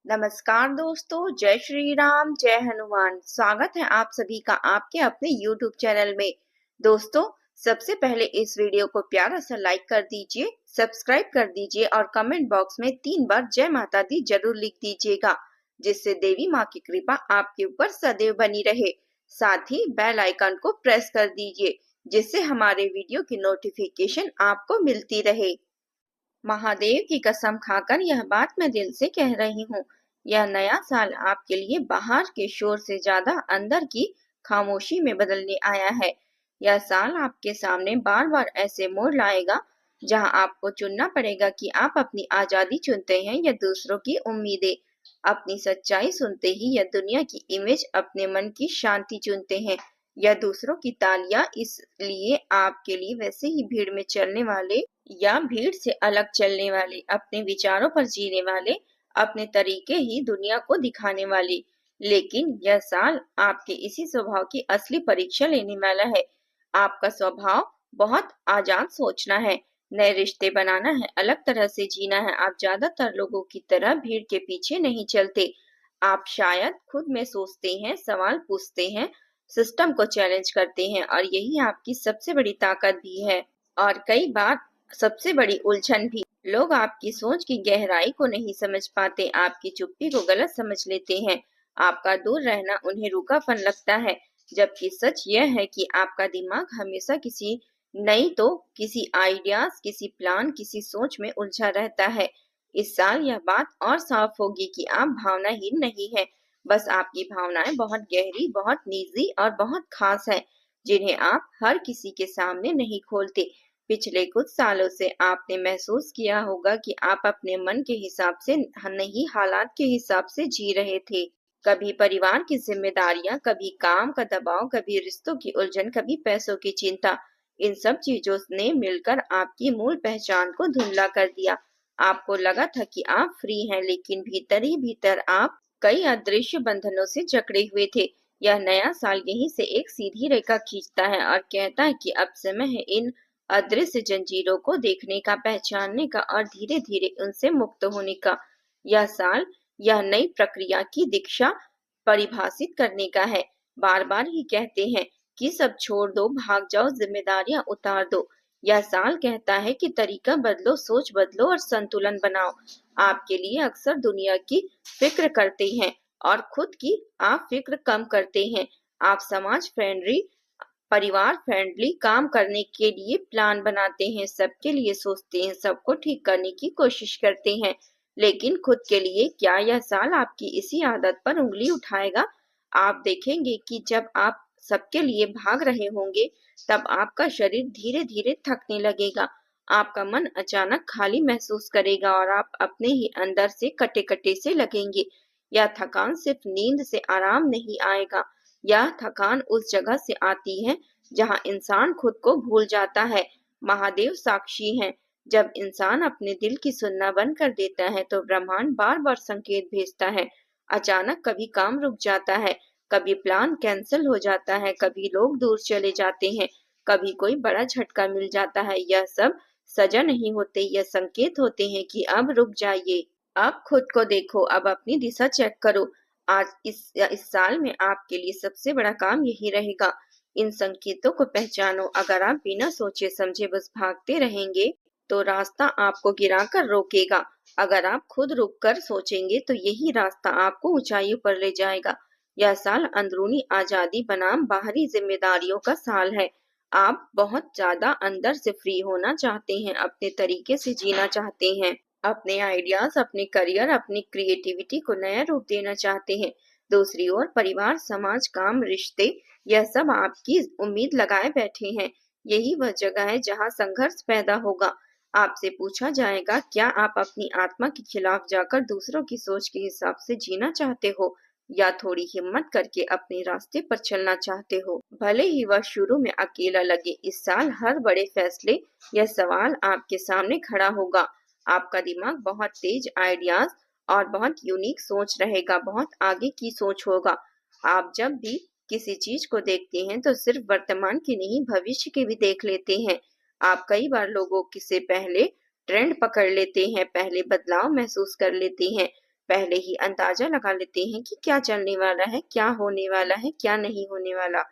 नमस्कार दोस्तों, जय श्री राम, जय हनुमान। स्वागत है आप सभी का आपके अपने YouTube चैनल में। दोस्तों, सबसे पहले इस वीडियो को प्यारा सा लाइक कर दीजिए, सब्सक्राइब कर दीजिए और कमेंट बॉक्स में 3 बार जय माता दी जरूर लिख दीजिएगा, जिससे देवी माँ की कृपा आपके ऊपर सदैव बनी रहे। साथ ही बेल आइकन को प्रेस कर दीजिए, जिससे हमारे वीडियो की नोटिफिकेशन आपको मिलती रहे। महादेव की कसम खाकर यह बात मैं दिल से कह रही हूँ, यह नया साल आपके लिए बाहर के शोर से ज्यादा अंदर की खामोशी में बदलने आया है। यह साल आपके सामने बार बार ऐसे मोड़ लाएगा जहाँ आपको चुनना पड़ेगा कि आप अपनी आजादी चुनते हैं या दूसरों की उम्मीदें, अपनी सच्चाई सुनते ही या दुनिया की इमेज, अपने मन की शांति चुनते हैं या दूसरों की तालियां। इसलिए आपके लिए वैसे ही भीड़ में चलने वाले या भीड़ से अलग चलने वाले, अपने विचारों पर जीने वाले, अपने तरीके ही दुनिया को दिखाने वाले। लेकिन यह साल आपके इसी स्वभाव की असली परीक्षा लेने वाला है। आपका स्वभाव बहुत आजाद सोचना है, नए रिश्ते बनाना है, अलग तरह से जीना है। आप ज्यादातर लोगों की तरह भीड़ के पीछे नहीं चलते। आप शायद खुद में सोचते हैं, सवाल पूछते हैं, सिस्टम को चैलेंज करते हैं और यही आपकी सबसे बड़ी ताकत भी है। और कई बार सबसे बड़ी उलझन भी। लोग आपकी सोच की गहराई को नहीं समझ पाते, आपकी चुप्पी को गलत समझ लेते हैं। आपका दूर रहना उन्हें रूखापन लगता है, जबकि सच यह है कि आपका दिमाग हमेशा किसी नई तो किसी आइडियाज, किसी प्लान, किसी सोच में उलझा रहता है। इस साल यह बात और साफ होगी कि आप भावनाहीन नहीं हैं, बस आपकी भावनाएं बहुत गहरी, बहुत निजी और बहुत खास है, जिन्हें आप हर किसी के सामने नहीं खोलते। पिछले कुछ सालों से आपने महसूस किया होगा कि आप अपने मन के हिसाब से नहीं, हालात के हिसाब से जी रहे थे। कभी परिवार की जिम्मेदारियां, कभी काम का दबाव, कभी रिश्तों की उलझन, कभी पैसों की चिंता। इन सब चीजों ने मिलकर आपकी मूल पहचान को धुंधला कर दिया। आपको लगा था कि आप फ्री हैं, लेकिन भीतर ही भीतर आप कई अदृश्य बंधनों से जकड़े हुए थे। यह नया साल यहीं से एक सीधी रेखा खींचता है और कहता है कि अब समय है इन अदृश्य जंजीरों को देखने का, पहचानने का और धीरे धीरे उनसे मुक्त होने का। यह साल यह नई प्रक्रिया की दीक्षा परिभाषित करने का है। बार बार ही कहते हैं कि सब छोड़ दो, भाग जाओ, जिम्मेदारियां उतार दो। यह साल कहता है कि तरीका बदलो, सोच बदलो और संतुलन बनाओ। आपके लिए अक्सर दुनिया की फिक्र करते हैं और खुद की आप फिक्र कम करते हैं। आप समाज फ्रेंडली, परिवार फ्रेंडली काम करने के लिए प्लान बनाते हैं, सबके लिए सोचते हैं, सबको ठीक करने की कोशिश करते हैं। लेकिन खुद के लिए क्या यह साल आपकी इसी आदत पर उंगली उठाएगा? आप देखेंगे कि जब आप सबके लिए भाग रहे होंगे, तब आपका शरीर धीरे धीरे थकने लगेगा। आपका मन अचानक खाली महसूस करेगा और आप अपने ही अंदर से कटे कटे से लगेंगे। यह थकान सिर्फ नींद से आराम नहीं आएगा, यह थकान उस जगह से आती है जहाँ इंसान खुद को भूल जाता है। महादेव साक्षी हैं, जब इंसान अपने दिल की सुनना बंद कर देता है तो ब्रह्मांड बार बार संकेत भेजता है। अचानक कभी काम रुक जाता है, कभी प्लान कैंसिल हो जाता है, कभी लोग दूर चले जाते हैं, कभी कोई बड़ा झटका मिल जाता है। यह सब सजा नहीं होते, यह संकेत होते हैं कि अब रुक जाइए, अब खुद को देखो, अब अपनी दिशा चेक करो। आज इस साल में आपके लिए सबसे बड़ा काम यही रहेगा। इन संकेतों को पहचानो। अगर आप बिना सोचे समझे बस भागते रहेंगे, तो रास्ता आपको गिराकर रोकेगा। अगर आप खुद रुक कर सोचेंगे, तो यही रास्ता आपको ऊंचाइयों पर ले जाएगा। यह साल अंदरूनी आजादी बनाम बाहरी जिम्मेदारियों का साल है। आप बहुत ज्यादा अंदर से फ्री होना चाहते हैं, अपने तरीके से जीना चाहते हैं, अपने आइडियाज, अपने करियर, अपनी क्रिएटिविटी को नया रूप देना चाहते हैं। दूसरी ओर परिवार, समाज, काम, रिश्ते, यह सब आपकी उम्मीद लगाए बैठे हैं। यही वह जगह है जहाँ संघर्ष पैदा होगा। आपसे पूछा जाएगा, क्या आप अपनी आत्मा के खिलाफ जाकर दूसरों की सोच के हिसाब से जीना चाहते हो, या थोड़ी हिम्मत करके अपने रास्ते पर चलना चाहते हो, भले ही वह शुरू में अकेला लगे। इस साल हर बड़े फैसले, यह सवाल आपके सामने खड़ा होगा। आपका दिमाग बहुत तेज आइडियाज और बहुत यूनिक सोच रहेगा, बहुत आगे की सोच होगा। आप जब भी किसी चीज को देखते हैं तो सिर्फ वर्तमान की नहीं, भविष्य की भी देख लेते हैं। आप कई बार लोगों से पहले ट्रेंड पकड़ लेते हैं, पहले बदलाव महसूस कर लेते हैं, पहले ही अंदाजा लगा लेते हैं कि क्या चलने वाला है, क्या होने वाला है, क्या नहीं होने वाला।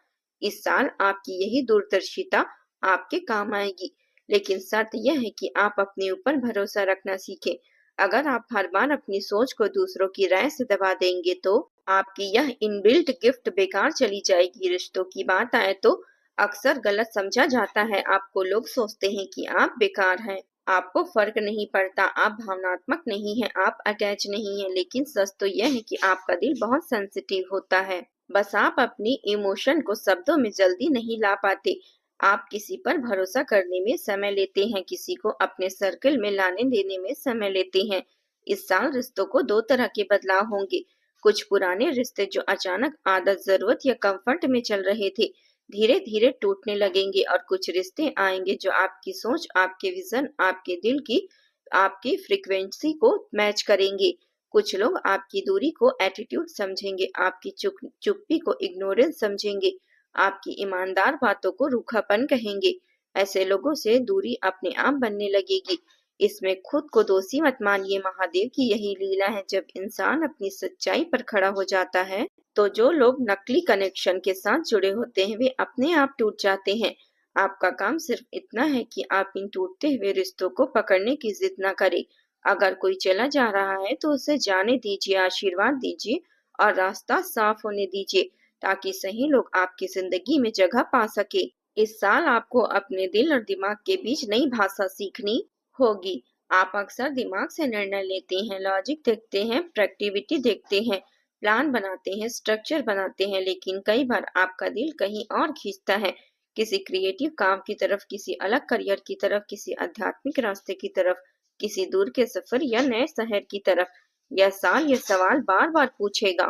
इस साल आपकी यही दूरदर्शिता आपके काम आएगी, लेकिन शर्त यह है कि आप अपने ऊपर भरोसा रखना सीखें। अगर आप हर बार अपनी सोच को दूसरों की राय से दबा देंगे तो आपकी यह इनबिल्ट गिफ्ट बेकार चली जाएगी। रिश्तों की बात आए तो अक्सर गलत समझा जाता है। आपको लोग सोचते हैं कि आप बेकार हैं, आपको फर्क नहीं पड़ता, आप भावनात्मक नहीं हैं, आप अटैच नहीं हैं, लेकिन सच तो यह है कि आपका दिल बहुत सेंसिटिव होता है। बस आप अपनी इमोशन को शब्दों में जल्दी नहीं ला पाते। आप किसी पर भरोसा करने में समय लेते हैं, किसी को अपने सर्कल में लाने देने में समय लेते हैं। इस साल रिश्तों को दो तरह के बदलाव होंगे। कुछ पुराने रिश्ते जो अचानक आदत, जरूरत या कंफर्ट में चल रहे थे, धीरे धीरे टूटने लगेंगे, और कुछ रिश्ते आएंगे जो आपकी सोच, आपके विजन, आपके दिल की, आपकी फ्रीक्वेंसी को मैच करेंगे। कुछ लोग आपकी दूरी को एटीट्यूड समझेंगे, आपकी चुप्पी को इग्नोरेंस समझेंगे, आपकी ईमानदार बातों को रूखापन कहेंगे। ऐसे लोगों से दूरी अपने आप बनने लगेगी। इसमें खुद को दोषी मत मानिए, महादेव की यही लीला है। जब इंसान अपनी सच्चाई पर खड़ा हो जाता है तो जो लोग नकली कनेक्शन के साथ जुड़े होते हैं वे अपने आप टूट जाते हैं। आपका काम सिर्फ इतना है कि आप इन टूटते हुए रिश्तों को पकड़ने की जिद न करें। अगर कोई चला जा रहा है तो उसे जाने दीजिए, आशीर्वाद दीजिए और रास्ता साफ होने दीजिए, ताकि सही लोग आपकी जिंदगी में जगह पा सके। इस साल आपको अपने दिल और दिमाग के बीच नई भाषा सीखनी होगी। आप अक्सर दिमाग से निर्णय लेते हैं, लॉजिक देखते हैं, प्रैक्टिविटी देखते हैं, प्लान बनाते हैं, स्ट्रक्चर बनाते हैं, लेकिन कई बार आपका दिल कहीं और खींचता है, किसी क्रिएटिव काम की तरफ, किसी अलग करियर की तरफ, किसी आध्यात्मिक रास्ते की तरफ, किसी दूर के सफर या नए शहर की तरफ। यह साल यह सवाल बार बार पूछेगा,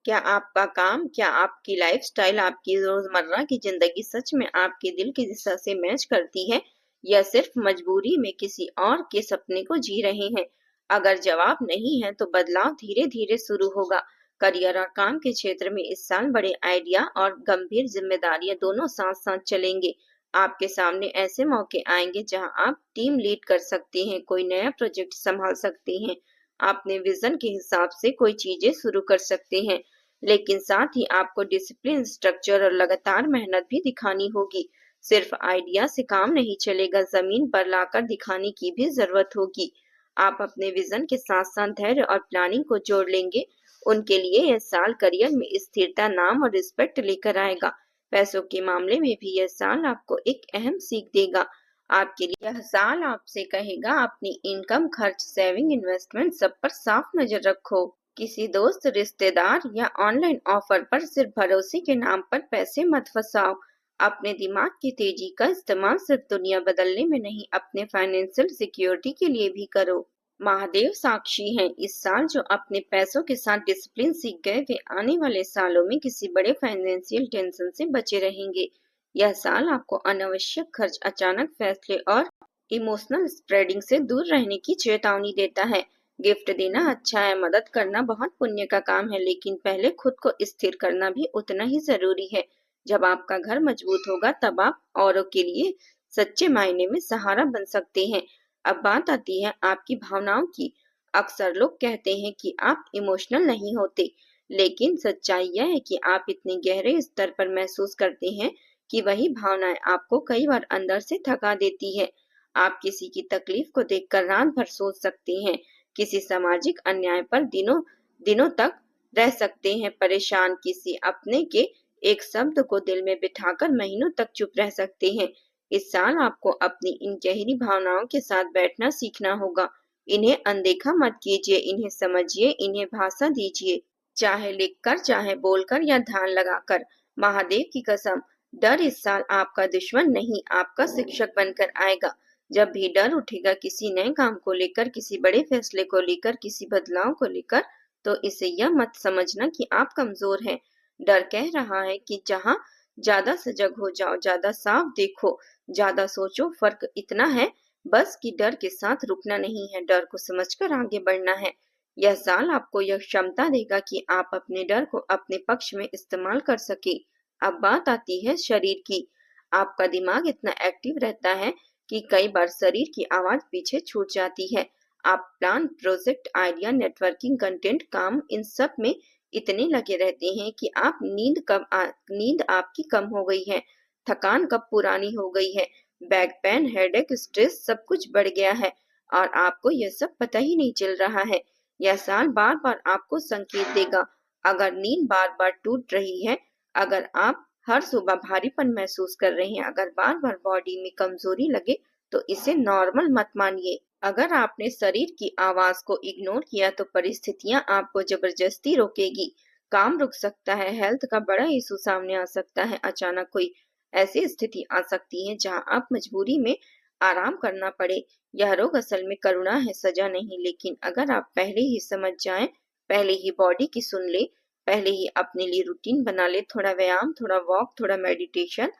क्या आपका काम, क्या आपकी लाइफस्टाइल, आपकी रोजमर्रा की जिंदगी सच में आपके दिल की दिशा से मैच करती है या सिर्फ मजबूरी में किसी और के सपने को जी रहे हैं? अगर जवाब नहीं है तो बदलाव धीरे धीरे शुरू होगा। करियर और काम के क्षेत्र में इस साल बड़े आइडिया और गंभीर जिम्मेदारियां दोनों साथ साथ चलेंगे। आपके सामने ऐसे मौके आएंगे जहां आप टीम लीड कर सकते हैं, कोई नया प्रोजेक्ट संभाल सकते हैं, अपने विजन के हिसाब से कोई चीजें शुरू कर सकते हैं। लेकिन साथ ही आपको डिसिप्लिन, स्ट्रक्चर और लगातार मेहनत भी दिखानी होगी। सिर्फ आइडिया से काम नहीं चलेगा, जमीन पर लाकर दिखाने की भी जरूरत होगी। आप अपने विजन के साथ साथ धैर्य और प्लानिंग को जोड़ लेंगे। उनके लिए यह साल करियर में स्थिरता, नाम और रिस्पेक्ट लेकर आएगा। पैसों के मामले में भी यह साल आपको एक अहम सीख देगा। आपके लिए यह साल आपसे कहेगा, अपनी इनकम, खर्च, सेविंग, इन्वेस्टमेंट सब पर साफ नजर रखो। किसी दोस्त, रिश्तेदार या ऑनलाइन ऑफर पर सिर्फ भरोसे के नाम पर पैसे मत फंसाओ। अपने दिमाग की तेजी का इस्तेमाल सिर्फ दुनिया बदलने में नहीं, अपने फाइनेंशियल सिक्योरिटी के लिए भी करो। महादेव साक्षी हैं, इस साल जो अपने पैसों के साथ डिसिप्लिन सीख गए वे आने वाले सालों में किसी बड़े फाइनेंशियल टेंशन से बचे रहेंगे। यह साल आपको अनावश्यक खर्च, अचानक फैसले और इमोशनल स्प्रेडिंग से दूर रहने की चेतावनी देता है। गिफ्ट देना अच्छा है, मदद करना बहुत पुण्य का काम है, लेकिन पहले खुद को स्थिर करना भी उतना ही जरूरी है। जब आपका घर मजबूत होगा तब आप औरों के लिए सच्चे मायने में सहारा बन सकते हैं। अब बात आती है आपकी भावनाओं की। अक्सर लोग कहते हैं कि आप इमोशनल नहीं होते, लेकिन सच्चाई यह है कि आप इतने गहरे स्तर पर महसूस करते हैं कि वही भावनाएं आपको कई बार अंदर से थका देती है। आप किसी की तकलीफ को देखकर रात भर सोच सकते हैं, किसी सामाजिक अन्याय पर दिनों दिनों तक रह सकते हैं परेशान, किसी अपने के एक शब्द को दिल में बिठाकर महीनों तक चुप रह सकते हैं। इस साल आपको अपनी इन गहरी भावनाओं के साथ बैठना सीखना होगा। इन्हें अनदेखा मत कीजिए, इन्हें समझिए, इन्हें भाषा दीजिए, चाहे लिखकर, चाहे बोलकर या ध्यान लगाकर। महादेव की कसम, डर इस साल आपका दुश्मन नहीं, आपका शिक्षक बनकर आएगा। जब भी डर उठेगा किसी नए काम को लेकर, किसी बड़े फैसले को लेकर, किसी बदलाव को लेकर, तो इसे यह मत समझना कि आप कमजोर हैं। डर कह रहा है कि जहां ज्यादा सजग हो जाओ, ज्यादा साफ देखो, ज्यादा सोचो। फर्क इतना है बस कि डर के साथ रुकना नहीं है, डर को समझकर आगे बढ़ना है। यह साल आपको यह क्षमता देगा कि आप अपने डर को अपने पक्ष में इस्तेमाल कर सके। अब बात आती है शरीर की। आपका दिमाग इतना एक्टिव रहता है कि कई बार शरीर की आवाज पीछे छूट जाती है। आप plan, project, idea, networking, content, काम, इन सब में इतने लगे रहते हैं कि आप नींद आपकी कम हो गई है, थकान कब पुरानी हो गई है, बैक पेन, हेडेक, स्ट्रेस सब कुछ बढ़ गया है और आपको यह सब पता ही नहीं चल रहा है। यह साल बार बार आपको संकेत देगा। अगर नींद बार बार टूट रही है, अगर आप हर सुबह भारीपन महसूस कर रहे हैं, अगर बार बार बॉडी में कमजोरी लगे, तो इसे नॉर्मल मत मानिए। अगर आपने शरीर की आवाज को इग्नोर किया तो परिस्थितियां आपको जबरदस्ती रोकेगी। काम रुक सकता है, हेल्थ का बड़ा इशू सामने आ सकता है, अचानक कोई ऐसी स्थिति आ सकती है जहां आप मजबूरी में आराम करना पड़े। यह रोग असल में करुणा है, सजा नहीं। लेकिन अगर आप पहले ही समझ जाएं, पहले ही बॉडी की सुन ले, पहले ही अपने लिए रूटीन बना ले, थोड़ा व्यायाम, थोड़ा वॉक, थोड़ा मेडिटेशन,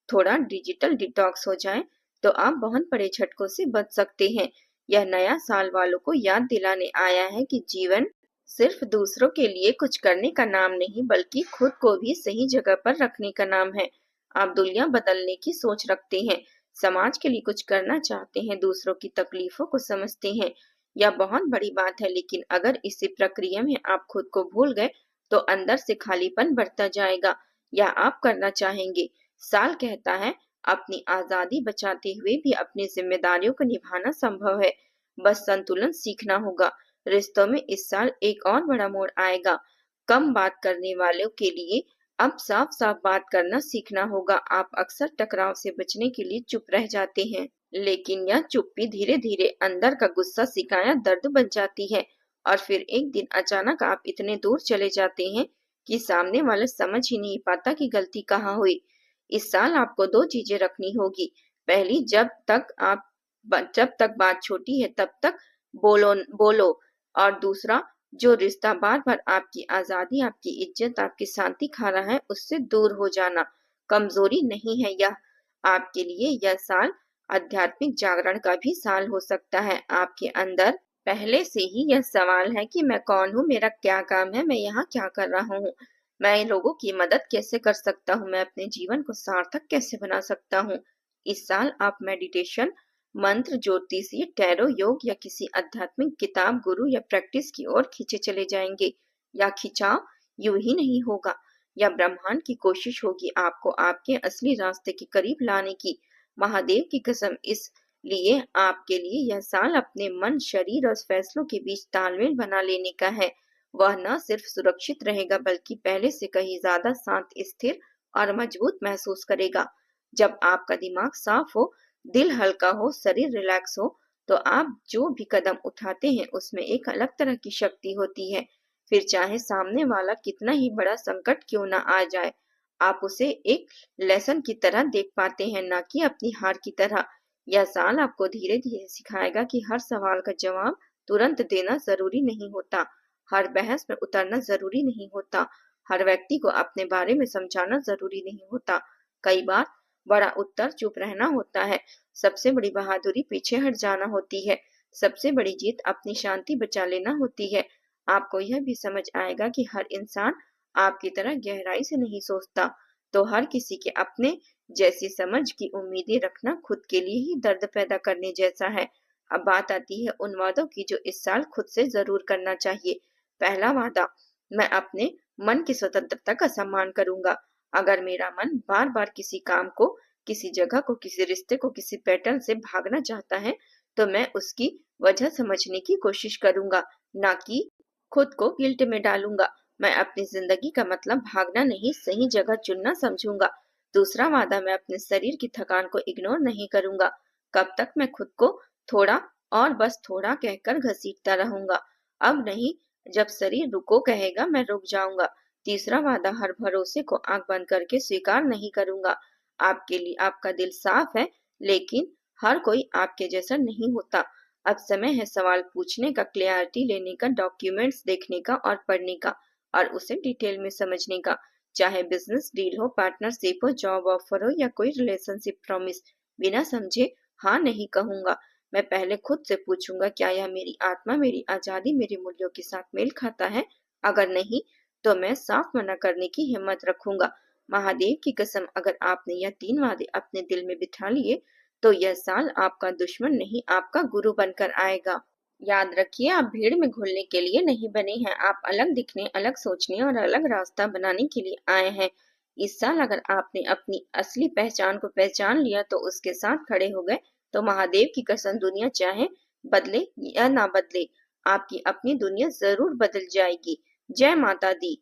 थोड़ा डिजिटल डिटॉक्स हो जाए, तो आप बहुत बड़े झटकों से बच सकते हैं। यह नया साल वालों को याद दिलाने आया है कि जीवन सिर्फ दूसरों के लिए कुछ करने का नाम नहीं, बल्कि खुद को भी सही जगह पर रखने का नाम है। आप दुनिया बदलने की सोच रखते हैं, समाज के लिए कुछ करना चाहते हैं, दूसरों की तकलीफों को समझते हैं। यह बहुत बड़ी बात है, लेकिन अगर इसी प्रक्रिया में आप खुद को भूल गए, तो अंदर से खालीपन बढ़ता जाएगा। या आप करना चाहेंगे। साल कहता है, अपनी आजादी बचाते हुए भी अपनी जिम्मेदारियों को निभाना संभव है, बस संतुलन सीखना होगा। रिश्तों में इस साल एक और बड़ा मोड़ आएगा। कम बात करने वालों के लिए अब साफ साफ बात करना सीखना होगा। आप अक्सर टकराव से बचने के लिए चुप रह जाते हैं, लेकिन यह चुप्पी धीरे धीरे अंदर का गुस्सा, शिकायत, दर्द बन जाती है और फिर एक दिन अचानक आप इतने दूर चले जाते हैं कि सामने वाला समझ ही नहीं पाता कि गलती कहाँ हुई। इस साल आपको दो चीजें रखनी होगी। पहली, जब तक बात छोटी है तब तक बोलो बोलो। और दूसरा, जो रिश्ता बार बार आपकी आजादी, आपकी इज्जत, आपकी शांति खा रहा है, उससे दूर हो जाना कमजोरी नहीं है। यह आपके लिए यह साल आध्यात्मिक जागरण का भी साल हो सकता है। आपके अंदर पहले से ही यह सवाल है कि मैं कौन हूँ, मेरा क्या काम है, मैं यहाँ क्या कर रहा हूँ, मैं लोगों की मदद कैसे कर सकता हूँ, मैं अपने जीवन को सार्थक कैसे बना सकता हूँ। इस साल आप मेडिटेशन, मंत्र, ज्योतिषी, टैरो, योग या किसी आध्यात्मिक किताब, गुरु या प्रैक्टिस की ओर खींचे चले जाएंगे। या खिंचाव यूं ही नहीं होगा, या ब्रह्मांड की कोशिश होगी आपको आपके असली रास्ते के करीब लाने की। महादेव की कसम, इसलिए आपके लिए यह साल अपने मन, शरीर और फैसलों के बीच तालमेल बना लेने का है। वह न सिर्फ सुरक्षित रहेगा, बल्कि पहले से कहीं ज्यादा शांत, स्थिर और मजबूत महसूस करेगा। जब आपका दिमाग साफ हो, दिल हल्का हो, शरीर रिलैक्स हो, तो आप जो भी कदम उठाते हैं उसमें एक अलग तरह की शक्ति होती है। फिर चाहे सामने वाला कितना ही बड़ा संकट क्यों ना आ जाए, आप उसे एक लेसन की तरह देख पाते हैं, ना कि अपनी हार की तरह। यह साल आपको धीरे धीरे सिखाएगा कि हर सवाल का जवाब तुरंत देना जरूरी नहीं होता, हर बहस में उतरना जरूरी नहीं होता, हर व्यक्ति को अपने बारे में समझाना जरूरी नहीं होता। कई बार बड़ा उत्तर चुप रहना होता है। सबसे बड़ी बहादुरी पीछे हट जाना होती है। सबसे बड़ी जीत अपनी शांति बचा लेना होती है। आपको यह भी समझ आएगा कि हर इंसान आपकी तरह गहराई से नहीं सोचता, तो हर किसी के अपने जैसी समझ की उम्मीदें रखना खुद के लिए ही दर्द पैदा करने जैसा है। अब बात आती है उन वादों की जो इस साल खुद से जरूर करना चाहिए। पहला वादा, मैं अपने मन की स्वतंत्रता का सम्मान करूंगा। अगर मेरा मन बार बार किसी काम को, किसी जगह को, किसी रिश्ते को, किसी पैटर्न से भागना चाहता है, तो मैं उसकी वजह समझने की कोशिश करूंगा, ना कि खुद को गिल्ट में डालूंगा। मैं अपनी जिंदगी का मतलब भागना नहीं, सही जगह चुनना समझूंगा। दूसरा वादा, मैं अपने शरीर की थकान को इग्नोर नहीं करूंगा। कब तक मैं खुद को थोड़ा और बस थोड़ा कहकर घसीटता रहूंगा। अब नहीं, जब शरीर रुको कहेगा मैं रुक जाऊंगा। तीसरा वादा, हर भरोसे को आंख बंद करके स्वीकार नहीं करूंगा। आपके लिए आपका दिल साफ है, लेकिन हर कोई आपके जैसा नहीं होता। अब समय है सवाल पूछने का, क्लैरिटी लेने का, डॉक्यूमेंट्स देखने का और पढ़ने का, और उसे डिटेल में समझने का। चाहे बिजनेस डील हो, पार्टनरशिप हो, जॉब ऑफर हो या कोई रिलेशनशिप प्रॉमिस, बिना समझे हाँ नहीं कहूंगा। मैं पहले खुद से पूछूंगा, क्या यह मेरी आत्मा, मेरी आजादी, मेरे मूल्यों के साथ मेल खाता है। अगर नहीं, तो मैं साफ मना करने की हिम्मत रखूंगा। महादेव की कसम, अगर आपने यह 3 वादे अपने दिल में बिठा लिए, तो यह साल आपका दुश्मन नहीं, आपका गुरु बनकर आएगा। याद रखिए, आप भीड़ में घुलने के लिए नहीं बने हैं। आप अलग दिखने, अलग सोचने और अलग रास्ता बनाने के लिए आए हैं। इस साल अगर आपने अपनी असली पहचान को पहचान लिया तो उसके साथ खड़े हो गए, तो महादेव की कसम, दुनिया चाहे बदले या ना बदले, आपकी अपनी दुनिया जरूर बदल जाएगी। जय माता दी।